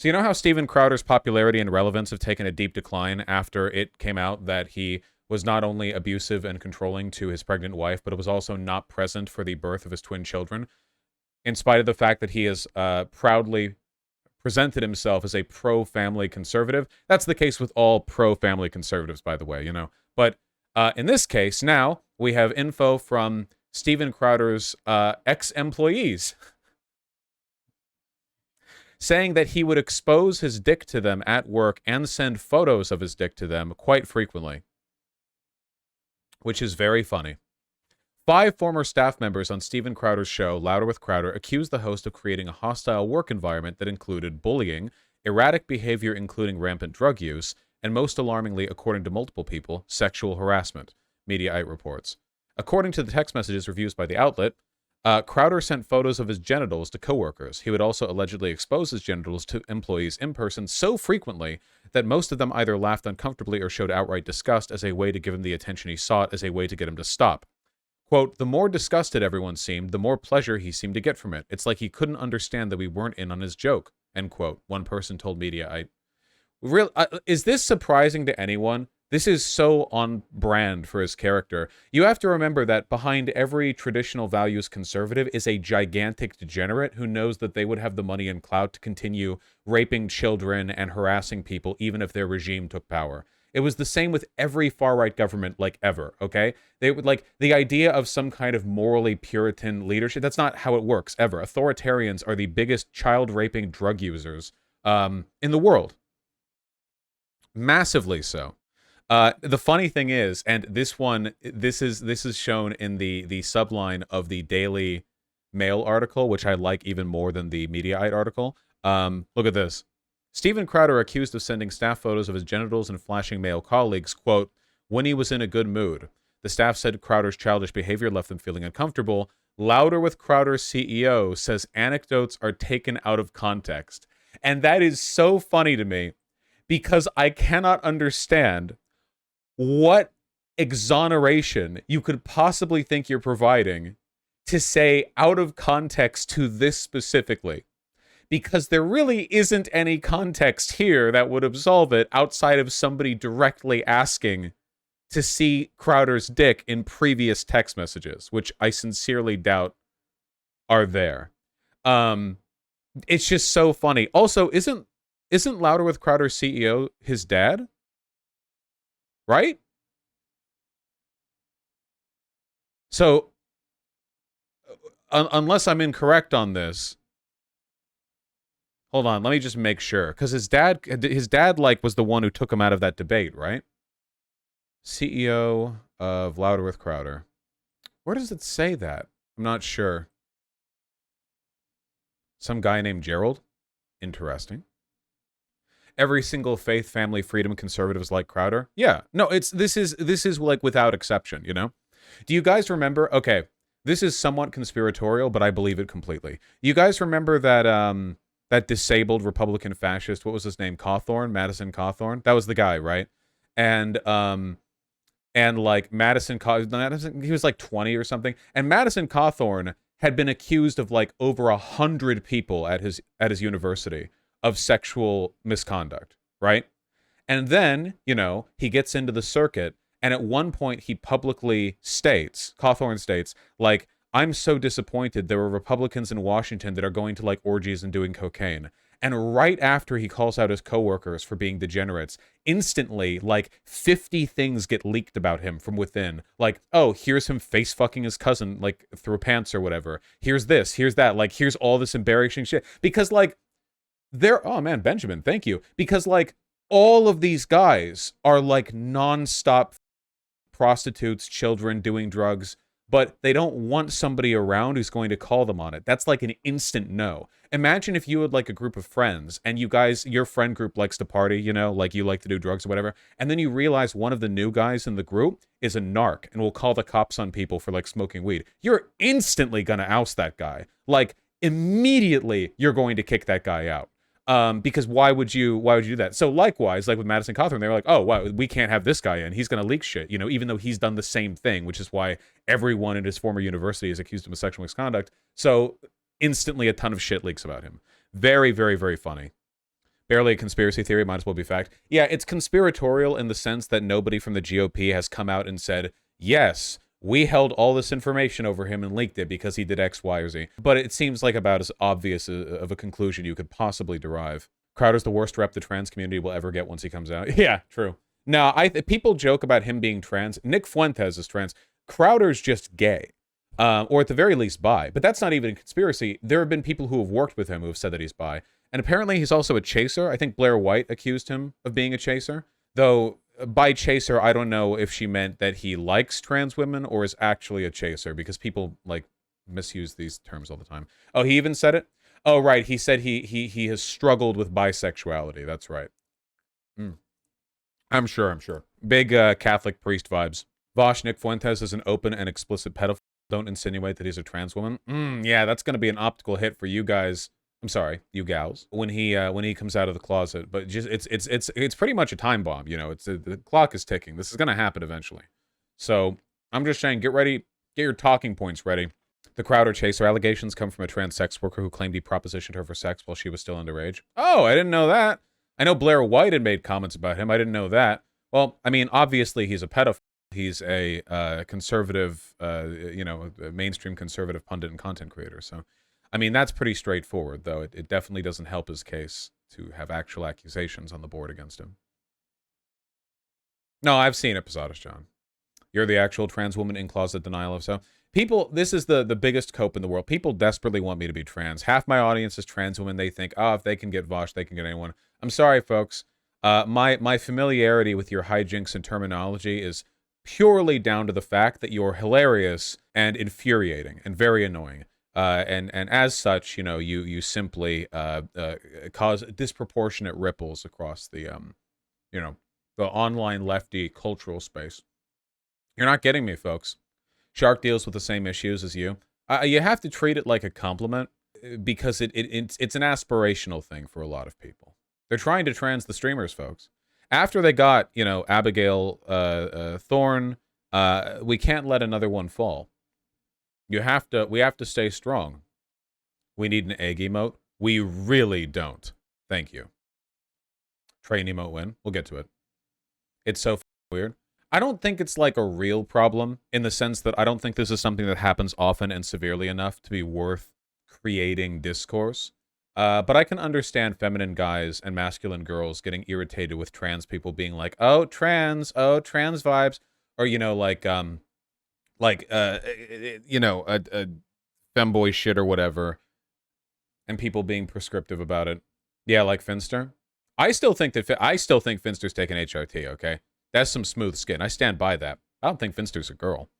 So you know how Steven Crowder's popularity and relevance have taken a deep decline after it came out that he was not only abusive and controlling to his pregnant wife, but was also not present for the birth of his twin children, in spite of the fact that he has proudly presented himself as a pro-family conservative. That's the case with all pro-family conservatives, by the way, you know. But in this case, now we have info from Steven Crowder's ex-employees saying that he would expose his dick to them at work and send photos of his dick to them quite frequently, which is very funny. 5 former staff members on Steven Crowder's show, Louder with Crowder, accused the host of creating a hostile work environment that included bullying, erratic behavior including rampant drug use, and most alarmingly, according to multiple people, sexual harassment, Mediaite reports. According to the text messages reviews by the outlet, Crowder sent photos of his genitals to coworkers. He would also allegedly expose his genitals to employees in person so frequently that most of them either laughed uncomfortably or showed outright disgust as a way to give him the attention he sought, as a way to get him to stop. Quote, the more disgusted everyone seemed, the more pleasure he seemed to get from it. It's like he couldn't understand that we weren't in on his joke, end quote, one person told Mediaite. Is this surprising to anyone? This is so on brand for his character. You have to remember that behind every traditional values conservative is a gigantic degenerate who knows that they would have the money and clout to continue raping children and harassing people even if their regime took power. It was the same with every far-right government, like, ever, okay? They would, like, the idea of some kind of morally Puritan leadership, that's not how it works, ever. Authoritarians are the biggest child-raping drug users in the world. Massively so. The funny thing is, and this is shown in the subline of the Daily Mail article, which I like even more than the Mediaite article. Look at this. Steven Crowder accused of sending staff photos of his genitals and flashing male colleagues, quote, when he was in a good mood. The staff said Crowder's childish behavior left them feeling uncomfortable. Louder with Crowder's CEO says anecdotes are taken out of context. And that is so funny to me because I cannot understand what exoneration you could possibly think you're providing to say out of context to this specifically. Because there really isn't any context here that would absolve it outside of somebody directly asking to see Crowder's dick in previous text messages, which I sincerely doubt are there. It's just so funny. Also, isn't Louder with Crowder's CEO his dad? Right? So, unless I'm incorrect on this, hold on, let me just make sure. Because his dad, like, was the one who took him out of that debate, right? CEO of Louder with Crowder. Where does it say that? I'm not sure. Some guy named Gerald? Interesting. Every single faith, family, freedom conservatives like Crowder? Yeah. No, this is like without exception, you know? Do you guys remember? Okay, this is somewhat conspiratorial, but I believe it completely. You guys remember that that disabled Republican fascist, what was his name? Cawthorn? Madison Cawthorn? That was the guy, right? And like Madison, he was like 20 or something. And Madison Cawthorn had been accused of like over 100 people at his university of sexual misconduct, right? And then, you know, he gets into the circuit, and at one point he publicly states, Cawthorn states, like, I'm so disappointed there were Republicans in Washington that are going to like orgies and doing cocaine. And right after he calls out his coworkers for being degenerates, instantly, like, 50 things get leaked about him from within. Like, oh, here's him face fucking his cousin, like, through pants or whatever. Here's this, here's that. Like, here's all this embarrassing shit. Because, like, oh man, Benjamin, thank you. Because, like, all of these guys are, like, nonstop prostitutes, children doing drugs, but they don't want somebody around who's going to call them on it. That's like an instant no. Imagine if you had like a group of friends and you guys, your friend group likes to party, you know, like you like to do drugs or whatever. And then you realize one of the new guys in the group is a narc and will call the cops on people for like smoking weed. You're instantly going to oust that guy. Like immediately you're going to kick that guy out. Because why would you do that? So likewise, like with Madison Cawthorn, they were like, oh, wow, we can't have this guy in. He's going to leak shit, you know, even though he's done the same thing, which is why everyone in his former university is accused him of sexual misconduct. So instantly a ton of shit leaks about him. Very, very, very funny. Barely a conspiracy theory, might as well be fact. Yeah, it's conspiratorial in the sense that nobody from the GOP has come out and said, yes, we held all this information over him and leaked it because he did X, Y, or Z. But it seems like about as obvious of a conclusion you could possibly derive. Crowder's the worst rep the trans community will ever get once he comes out. Yeah, true. Now, people joke about him being trans. Nick Fuentes is trans. Crowder's just gay. Or at the very least bi. But that's not even a conspiracy. There have been people who have worked with him who have said that he's bi. And apparently he's also a chaser. I think Blair White accused him of being a chaser. Though, by chaser, I don't know if she meant that he likes trans women or is actually a chaser, because people, like, misuse these terms all the time. Oh, he even said it? Oh, right. He said he has struggled with bisexuality. That's right. I'm sure. Big Catholic priest vibes. Vosh, Nick Fuentes is an open and explicit pedophile. Don't insinuate that he's a trans woman. Yeah, that's going to be an optical hit for you guys. I'm sorry, you gals. When he comes out of the closet, but just it's pretty much a time bomb. You know, the clock is ticking. This is going to happen eventually. So I'm just saying, get ready, get your talking points ready. The Crowder chaser allegations come from a trans sex worker who claimed he propositioned her for sex while she was still underage. Oh, I didn't know that. I know Blair White had made comments about him. I didn't know that. Well, I mean, obviously he's a pedophile. He's a conservative, a mainstream conservative pundit and content creator. So, I mean, that's pretty straightforward, though. It definitely doesn't help his case to have actual accusations on the board against him. No, I've seen it, Posadas John. You're the actual trans woman in closet denial of so. People, this is the biggest cope in the world. People desperately want me to be trans. Half my audience is trans women. They think, oh, if they can get Vosh, they can get anyone. I'm sorry, folks. My familiarity with your hijinks and terminology is purely down to the fact that you're hilarious and infuriating and very annoying. And as such, you simply cause disproportionate ripples across the online lefty cultural space. You're not getting me, folks. Shark deals with the same issues as you. You have to treat it like a compliment because it's an aspirational thing for a lot of people. They're trying to trans the streamers, folks. After they got, Abigail Thorne, we can't let another one fall. We have to stay strong. We need an egg emote. We really don't. Thank you. Train emote win. We'll get to it. It's so weird. I don't think it's like a real problem in the sense that I don't think this is something that happens often and severely enough to be worth creating discourse. But I can understand feminine guys and masculine girls getting irritated with trans people being like, oh, trans vibes. Or, a femboy shit or whatever. And people being prescriptive about it. Yeah, like Finster. I still think Finster's taking HRT, okay? That's some smooth skin. I stand by that. I don't think Finster's a girl.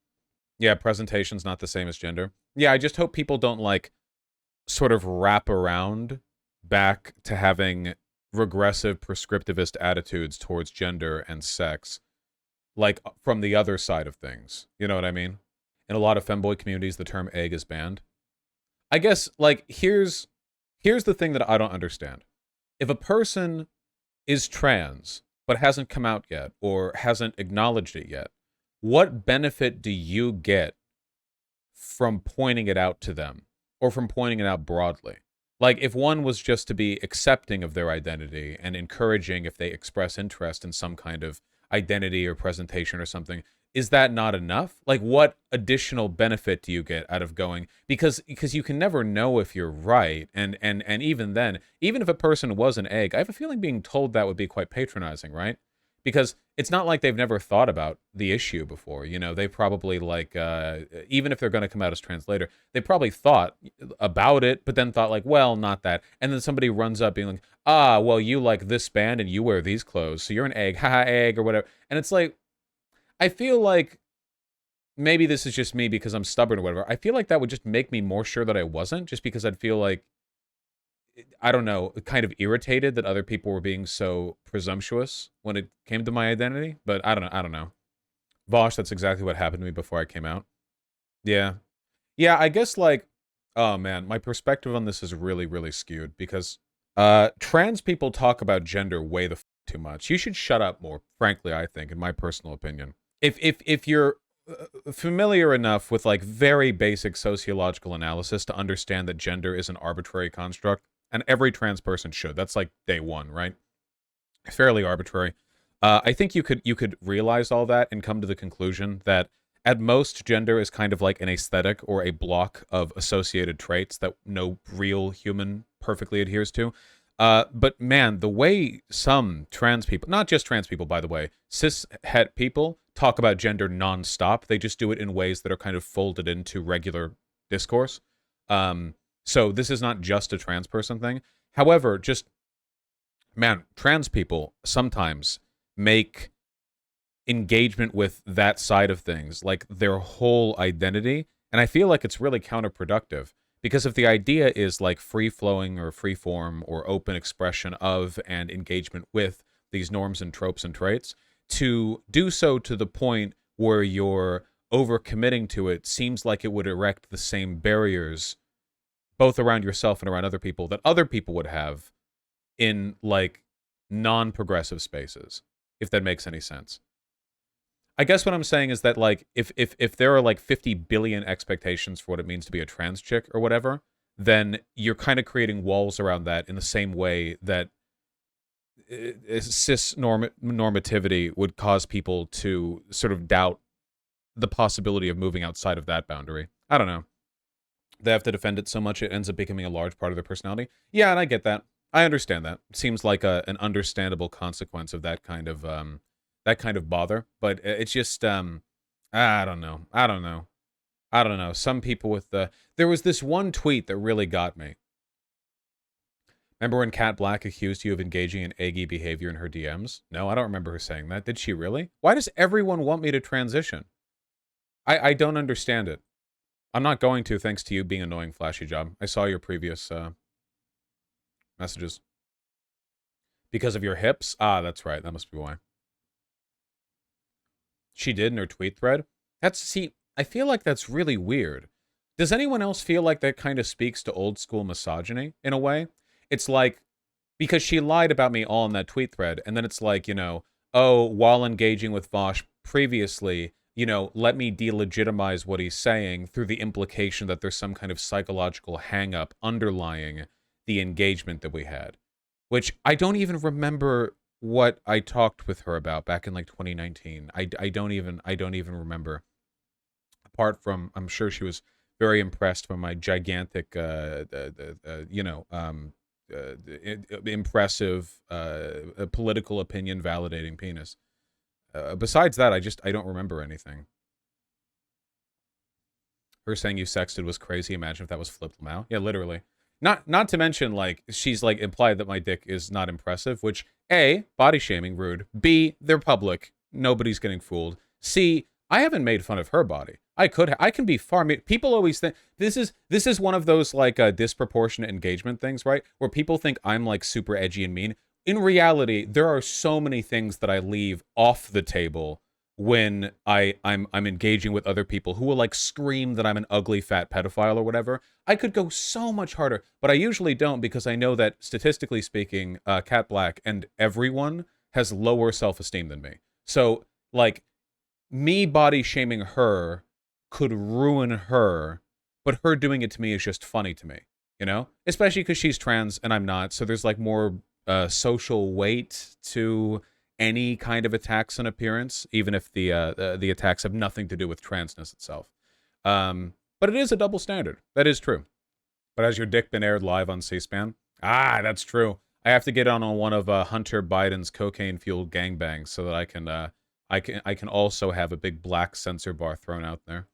Yeah, presentation's not the same as gender. Yeah, I just hope people don't, sort of wrap around back to having regressive prescriptivist attitudes towards gender and sex, from the other side of things. You know what I mean? In a lot of femboy communities, the term egg is banned. I guess, here's the thing that I don't understand. If a person is trans but hasn't come out yet or hasn't acknowledged it yet, what benefit do you get from pointing it out to them or from pointing it out broadly? If one was just to be accepting of their identity and encouraging if they express interest in some kind of identity or presentation or something, is that not enough? What additional benefit do you get out of going? Because you can never know if you're right. And even then, even if a person was an egg, I have a feeling being told that would be quite patronizing, right? Because it's not like they've never thought about the issue before. They probably even if they're going to come out as trans later, they probably thought about it, but then thought well, not that. And then somebody runs up being like, well, you like this band and you wear these clothes, so you're an egg, haha, egg, or whatever. And it's I feel like maybe this is just me because I'm stubborn or whatever. I feel like that would just make me more sure that I wasn't, just because I'd feel I don't know, kind of irritated that other people were being so presumptuous when it came to my identity. But I don't know. Vosh, that's exactly what happened to me before I came out. Yeah. Yeah, I guess oh man, my perspective on this is really, really skewed because trans people talk about gender way the too much. You should shut up more, frankly, I think, in my personal opinion. If you're familiar enough with very basic sociological analysis to understand that gender is an arbitrary construct, And every trans person should. That's like day one, right? Fairly arbitrary. I think you could realize all that and come to the conclusion that at most gender is kind of like an aesthetic or a block of associated traits that no real human perfectly adheres to. But man, the way some trans people, not just trans people, by the way, cis het people talk about gender nonstop. They just do it in ways that are kind of folded into regular discourse. So this is not just a trans person thing. However, just man, trans people sometimes make engagement with that side of things like their whole identity, and I feel like it's really counterproductive. Because if the idea is like free flowing or free form or open expression of and engagement with these norms and tropes and traits, to do so to the point where you're overcommitting to it seems like it would erect the same barriers both around yourself and around other people that other people would have in like non-progressive spaces, if that makes any sense. I guess what I'm saying is that like if there are like 50 billion expectations for what it means to be a trans chick or whatever, then you're kind of creating walls around that in the same way that cis normativity would cause people to sort of doubt the possibility of moving outside of that boundary. I don't know. They have to defend it so much it ends up becoming a large part of their personality. Yeah, and I get that. I understand that. It seems like an understandable consequence of that kind of bother, but it's just I don't know. Some people with there was this one tweet that really got me. Remember when Kat Black accused you of engaging in eggy behavior in her DMs? No, I don't remember her saying that. Did she really? Why does everyone want me to transition? I don't understand it. I'm not going to, thanks to you being annoying, Flashy Job. I saw your previous messages. Because of your hips? Ah, that's right. That must be why. She did in her tweet thread. I feel like that's really weird. Does anyone else feel like that kind of speaks to old school misogyny in a way? It's like, because she lied about me all in that tweet thread, and then it's like, oh, while engaging with Vosh previously, let me delegitimize what he's saying through the implication that there's some kind of psychological hang-up underlying the engagement that we had. Which I don't even remember what I talked with her about back in like 2019. I don't even remember. Apart from, I'm sure she was very impressed by my gigantic, impressive, political opinion validating penis. Besides that, I don't remember anything. Her saying you sexted was crazy. Imagine if that was Flip Lamau. Yeah, literally. Not to mention, like, she's, like, implied that my dick is not impressive, which, A, body shaming, rude. B, they're public. Nobody's getting fooled. C, I haven't made fun of her body. I can be far... People always think... This is one of those, like, disproportionate engagement things, right? Where people think I'm, like, super edgy and mean. In reality, there are so many things that I leave off the table when I'm engaging with other people who will like scream that I'm an ugly fat pedophile or whatever. I could go so much harder, but I usually don't because I know that statistically speaking, Kat Black and everyone has lower self-esteem than me. So like me body shaming her could ruin her, but her doing it to me is just funny to me, especially because she's trans and I'm not. So there's like more social weight to any kind of attacks on appearance, even if the attacks have nothing to do with transness itself. But it is a double standard. That is true. But has your dick been aired live on C-SPAN? Ah, that's true. I have to get on one of Hunter Biden's cocaine-fueled gangbangs so that I can also have a big black censor bar thrown out there.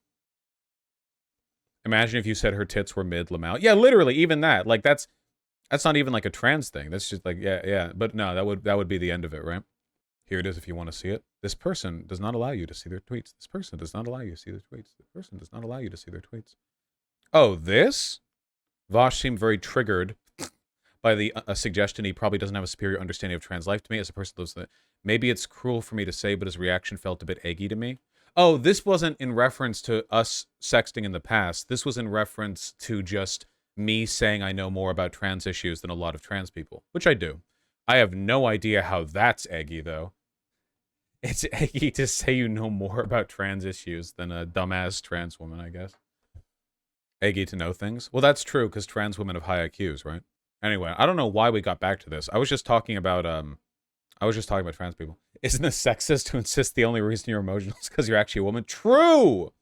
Imagine if you said her tits were mid-Lamau. Yeah, literally, even that. Like that's not even like a trans thing. That's just like yeah. But no, that would be the end of it, right? Here it is if you want to see it. This person does not allow you to see their tweets. This person does not allow you to see their tweets. This person does not allow you to see their tweets. Oh, this? Vosh seemed very triggered by the suggestion he probably doesn't have a superior understanding of trans life to me as a person that lives in it. Maybe it's cruel for me to say, but his reaction felt a bit eggy to me. Oh, this wasn't in reference to us sexting in the past. This was in reference to just me saying I know more about trans issues than a lot of trans people, which I do. I have no idea how that's eggy, though. It's eggy to say you know more about trans issues than a dumbass trans woman, I guess. Eggy to know things? Well, that's true, because trans women have high IQs, right? Anyway, I don't know why we got back to this. I was just talking about trans people. Isn't it sexist to insist the only reason you're emotional is because you're actually a woman? True.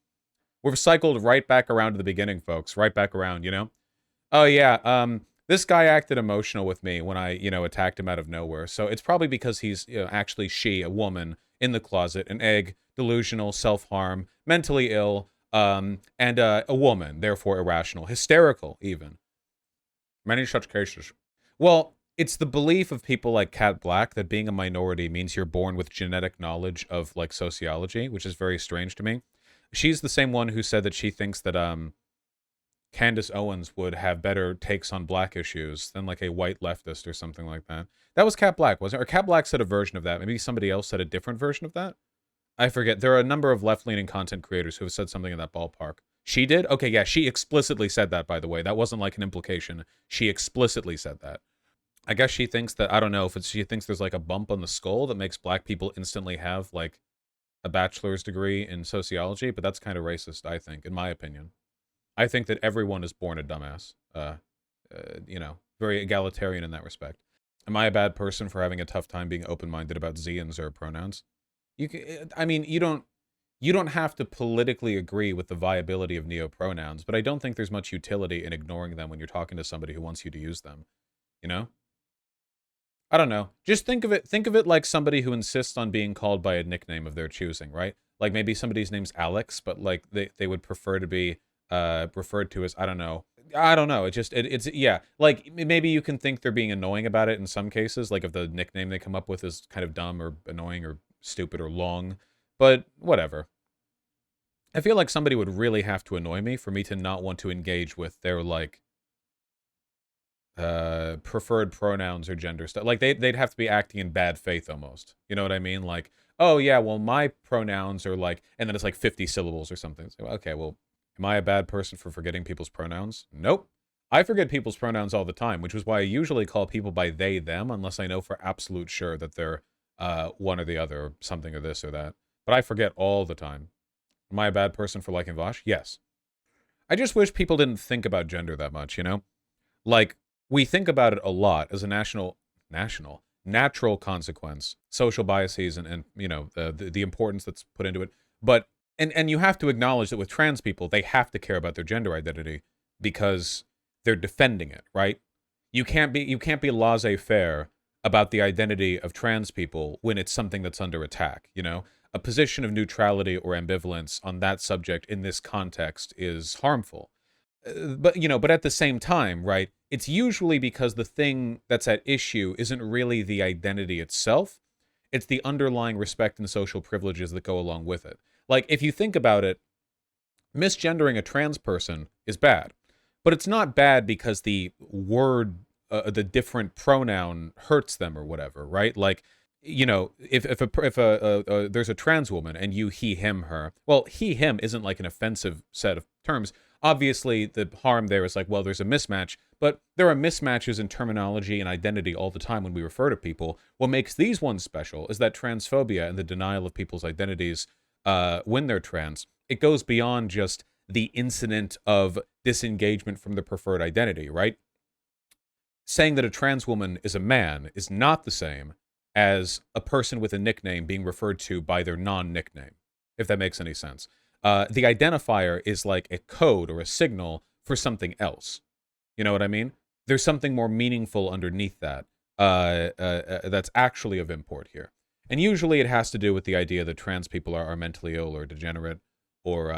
We've cycled right back around to the beginning, folks. Right back around, you know? Oh yeah, this guy acted emotional with me when I, attacked him out of nowhere. So it's probably because he's actually a woman in the closet, an egg, delusional, self-harm, mentally ill, and a woman, therefore irrational, hysterical even. Many such cases. Well, it's the belief of people like Kat Black that being a minority means you're born with genetic knowledge of like sociology, which is very strange to me. She's the same one who said that she thinks that Candace Owens would have better takes on black issues than like a white leftist or something like that. That was Kat Black, wasn't it? Or Kat Black said a version of that. Maybe somebody else said a different version of that. I forget. There are a number of left-leaning content creators who have said something in that ballpark. She did? Okay, yeah, she explicitly said that, by the way. That wasn't like an implication. She explicitly said that. I guess she thinks that, I don't know, if she thinks there's like a bump on the skull that makes black people instantly have like a bachelor's degree in sociology, but that's kind of racist, I think, in my opinion. I think that everyone is born a dumbass. Very egalitarian in that respect. Am I a bad person for having a tough time being open-minded about Z and Zer pronouns? You don't have to politically agree with the viability of neopronouns, but I don't think there's much utility in ignoring them when you're talking to somebody who wants you to use them. You know? I don't know. Just think of it like somebody who insists on being called by a nickname of their choosing, right? Like maybe somebody's name's Alex, but like they would prefer to be referred to as, I don't know. It's yeah. Like maybe you can think they're being annoying about it in some cases, like if the nickname they come up with is kind of dumb or annoying or stupid or long, but whatever. I feel like somebody would really have to annoy me for me to not want to engage with their like preferred pronouns or gender stuff. Like they'd have to be acting in bad faith almost. You know what I mean? Like, oh yeah, well my pronouns are like, and then it's like 50 syllables or something. So, okay, well, am I a bad person for forgetting people's pronouns? Nope. I forget people's pronouns all the time, which is why I usually call people by they, them, unless I know for absolute sure that they're one or the other, or something or this or that. But I forget all the time. Am I a bad person for liking Vosh? Yes. I just wish people didn't think about gender that much, you know? Like, we think about it a lot as a natural consequence, social biases and the importance that's put into it. But and you have to acknowledge that with trans people, they have to care about their gender identity because they're defending it, right? You can't be laissez-faire about the identity of trans people when it's something that's under attack, you know? A position of neutrality or ambivalence on that subject in this context is harmful. But at the same time, right, it's usually because the thing that's at issue isn't really the identity itself. It's the underlying respect and social privileges that go along with it. Like, if you think about it, misgendering a trans person is bad. But it's not bad because the the different pronoun hurts them or whatever, right? Like, if there's a trans woman and you he him her, well, he him isn't like an offensive set of terms. Obviously, the harm there is like, well, there's a mismatch, but there are mismatches in terminology and identity all the time when we refer to people. What makes these ones special is that transphobia and the denial of people's identities when they're trans, it goes beyond just the incident of disengagement from the preferred identity, right? Saying that a trans woman is a man is not the same as a person with a nickname being referred to by their non-nickname, if that makes any sense. The identifier is like a code or a signal for something else. You know what I mean? There's something more meaningful underneath that that's actually of import here. And usually it has to do with the idea that trans people are mentally ill or degenerate or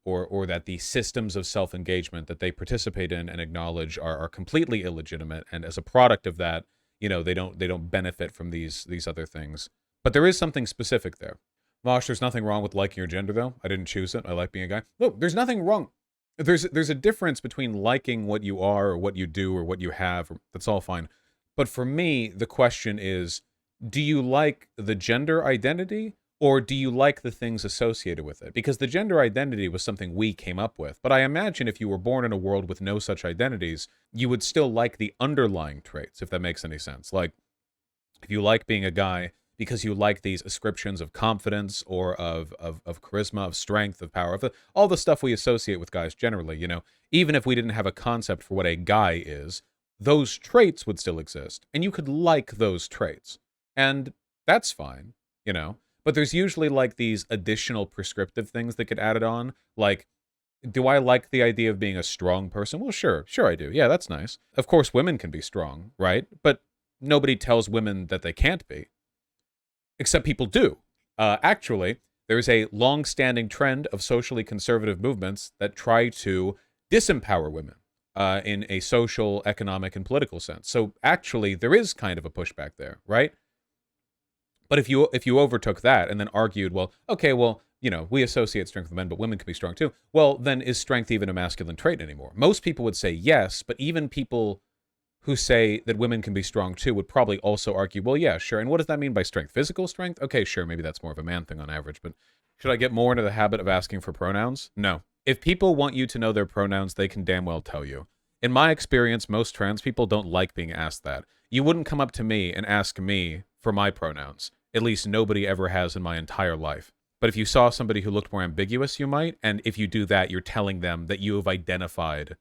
that the systems of self-engagement that they participate in and acknowledge are completely illegitimate. And as a product of that, they don't benefit from these other things. But there is something specific there. Mosh, there's nothing wrong with liking your gender, though. I didn't choose it. I like being a guy. No, there's nothing wrong. There's a difference between liking what you are or what you do or what you have. That's all fine. But for me, the question is, do you like the gender identity or do you like the things associated with it? Because the gender identity was something we came up with. But I imagine if you were born in a world with no such identities, you would still like the underlying traits, if that makes any sense. Like, if you like being a guy because you like these ascriptions of confidence or of charisma, of strength, of power, of all the stuff we associate with guys generally, even if we didn't have a concept for what a guy is, those traits would still exist, and you could like those traits. And that's fine, you know? But there's usually like these additional prescriptive things that get added on. Like, do I like the idea of being a strong person? Well, sure I do. Yeah, that's nice. Of course, women can be strong, right? But nobody tells women that they can't be, except people do. Actually, there's a long-standing trend of socially conservative movements that try to disempower women in a social, economic, and political sense. So actually, there is kind of a pushback there, right? But if you overtook that and then argued, well, okay, well, you know, we associate strength with men, but women can be strong too. Well, then is strength even a masculine trait anymore? Most people would say yes, but even people who say that women can be strong too would probably also argue, well, yeah, sure. And what does that mean by strength? Physical strength? Okay, sure, maybe that's more of a man thing on average, but should I get more into the habit of asking for pronouns? No. If people want you to know their pronouns, they can damn well tell you. In my experience, most trans people don't like being asked that. You wouldn't come up to me and ask me for my pronouns. At least nobody ever has in my entire life. But if you saw somebody who looked more ambiguous, you might. And if you do that, you're telling them that you have identified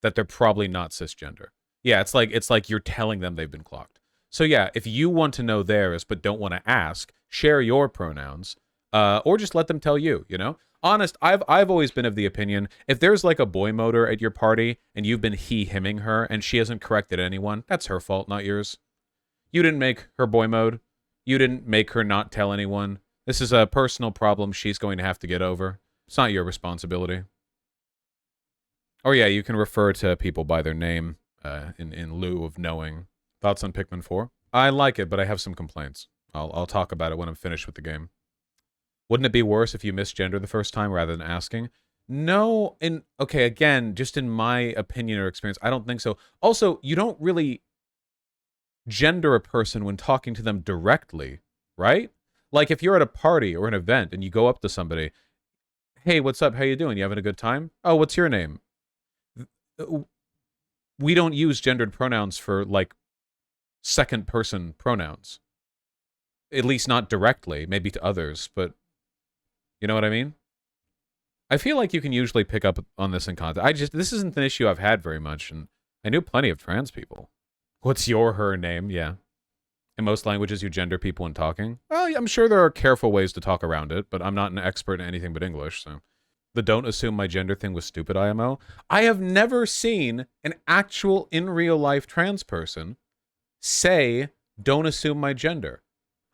that they're probably not cisgender. Yeah, it's like you're telling them they've been clocked. So yeah, if you want to know theirs but don't want to ask, share your pronouns, or just let them tell you. You know, honest. I've always been of the opinion if there's like a boy motor at your party and you've been he/himming her and she hasn't corrected anyone, that's her fault, not yours. You didn't make her boy mode. You didn't make her not tell anyone. This is a personal problem she's going to have to get over. It's not your responsibility. Or yeah, you can refer to people by their name in lieu of knowing. Thoughts on Pikmin 4? I like it, but I have some complaints. I'll talk about it when I'm finished with the game. Wouldn't it be worse if you misgender the first time rather than asking? No, okay, again, just in my opinion or experience, I don't think so. Also, you don't really gender a person when talking to them directly, right? Like if you're at a party or an event and you go up to somebody, hey, what's up? How you doing? You having a good time? Oh, what's your name? We don't use gendered pronouns for like second person pronouns. At least not directly, maybe to others, but you know what I mean? I feel like you can usually pick up on this in context. This isn't an issue I've had very much, and I knew plenty of trans people. What's her name? Yeah. In most languages, you gender people when talking. Well, I'm sure there are careful ways to talk around it, but I'm not an expert in anything but English, so. The don't assume my gender thing was stupid, IMO. I have never seen an actual, in real life trans person say, don't assume my gender.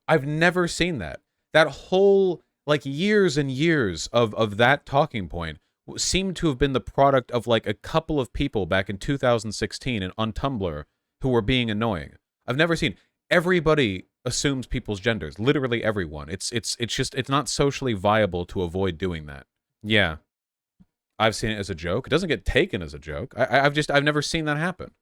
I've never seen that. That whole, like, years and years of that talking point seemed to have been the product of, like, a couple of people back in 2016 and on Tumblr who were being annoying. I've never seen. Everybody assumes people's genders. Literally everyone. It's not socially viable to avoid doing that. Yeah. I've seen it as a joke. It doesn't get taken as a joke. I've never seen that happen.